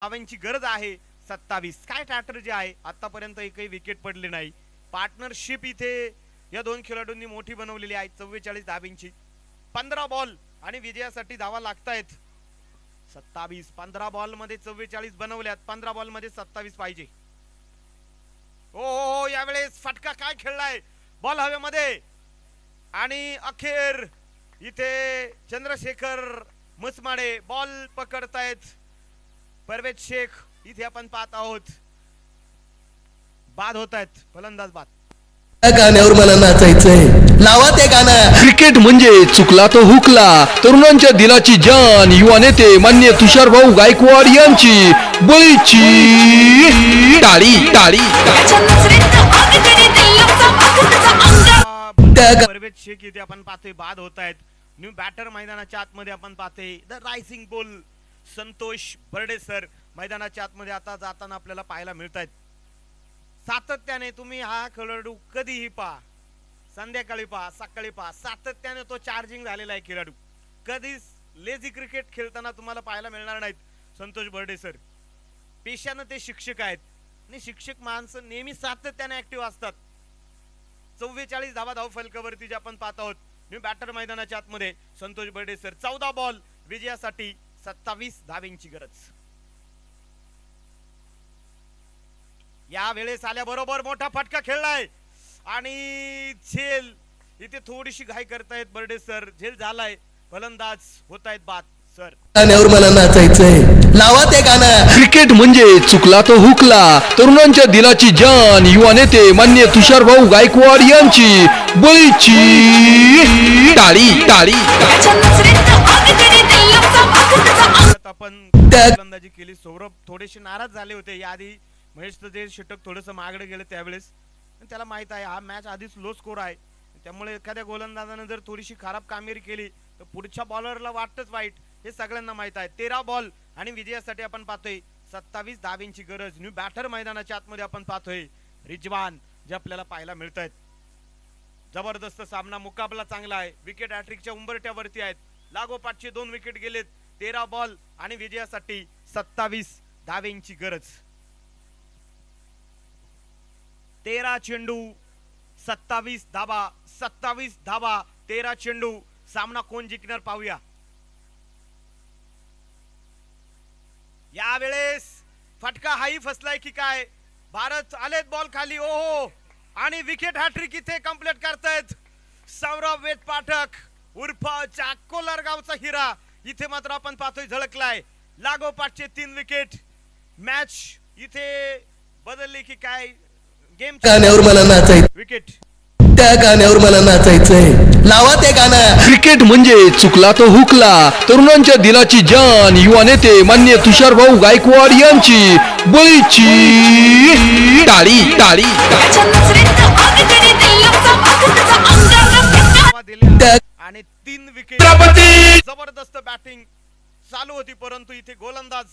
धावांची गरज आहे 27. काय स्ट्रॅटेजी आहे आतापर्यंत एकही विकेट पडली नाही. पार्टनरशिप इथे या दोन खेळाडूंनी मोठी बनवलेली आहे. 44 धावांची 15 बॉल आणि विजयासाठी धावा लागतायत 27. 15 बॉल मध्ये 44 बनवल्यात. 15 बॉल मध्ये 27 पाहिजे. ओ यावेळेस फटका काय खेळलाय बॉल हवेमध्ये आणि अखेर इथे चंद्रशेखर मसमाडे बॉल पकडतायत. परवेज शेख इथे आपण पाहत आहोत बाद होत आहेत. फलंदाज बाद. त्या गाण्यावर मला नाचायचंय. लावा ते गाणं. क्रिकेट म्हणजे चुकला तो हुकला. तरुणांच्या दिलाची जान युवा नेते मान्य तुषार भाऊ गायकवाड यांची बळीची टाळी टाळी. परवेज शेख इथे आपण पाहतोय बाद होत आहेत. न्यू बॅटर मैदानाच्या आतमध्ये आपण पाहतोय the rising bull Santosh Barde sir मैदानाच्या आतमध्ये आता जाताना आपल्याला पाहायला मिळत आहेत. सातत्याने तुम्ही हा खेळाडू कधीही पहा, संध्याकाळी पहा, सकाळी पहा, सातत्याने तो चार्जिंग झालेला आहे खेळाडू. कधीच लेझी क्रिकेट खेळताना तुम्हाला पाहायला मिळणार नाहीत. संतोष बर्डे सर पेशाने ते शिक्षक आहेत आणि शिक्षक माणसं नेहमी सातत्याने ऍक्टिव्ह असतात. 44 धावा धाव फलकावरती जे आपण पाहत आहोत न्यू बॅटर मैदानाच्या आतमध्ये संतोष बर्डे सर. 14 बॉल विजयासाठी 27 धावांची गरज. या वेळेस आल्याबरोबर मोठा फटका खेळलाय आणि झेल इथे थोडीशी घाई करतायत बर्डे सर. झेल झालाय. फलंदाज होत आहेत बाद. सर गाण्यावर मला नाचायचंय. लावा ते गाणं. क्रिकेट म्हणजे चुकला तो हुकला. तरुणांच्या दिलाची जान युवा नेते मान्य तुषार भाऊ गायकवाड यांची बळीची टाळी टाळी. आपण फलंदाजी केली. सौरभ थोडेसे नाराज झाले होते याआधी. महेशचं जे षटक थोडंसं मागडे गेलं त्यावेळेस त्याला माहित आहे हा मॅच आधीच लो स्कोर आहे. त्यामुळे एखाद्या गोलंदाजाने जर थोडीशी खराब कामगिरी केली तर पुढच्या बॉलरला वाटतच वाईट. हे सगळ्यांना माहित आहे. 13 बॉल आणि विजयासाठी आपण पाहतोय 27 धावांची गरज. न्यू बॅटर मैदानाच्या आतमध्ये आपण पाहतोय रिजवान जे आपल्याला पाहायला मिळत आहेत. जबरदस्त सामना, मुकाबला चांगला आहे. विकेट हॅट्रिकच्या उंबरठ्यावरती आहेत. लागोपाठचे 2 विकेट गेलेत. 13 बॉल आणि विजयासाठी 27 धावांची गरज. 13 चेंडू 27 धावा. 27 धावा 13 चेंडू. सामना कोण जिंकणार पाहूया. यावेळेस फटका हाही फसलाय की काय. भारत आलेत बॉल खाली. ओहो आणि विकेट हॅट्रिक इथे कंप्लीट करतायत सौरभ वेद पाठक उर्फ चाकोलर गावचा हिरा. इथे मात्र आपण पाहतोय झळकलाय. लागोपाठचे 3 विकेट. मॅच इथे बदलली की काय. गेम गाण्यावर मला नाचायचं. विकेट. त्या गाण्यावर मला नाचायचंय. लावा ते गाणं. क्रिकेट म्हणजे चुकला तो हुकला. तरुणांच्या दिलाची जान युवा नेते मान्य तुषार भाऊ गायकवाड यांची बळीची टाळी टाळी. आणि 3 विकेट. जबरदस्त बॅटिंग चालू होती परंतु इथे गोलंदाज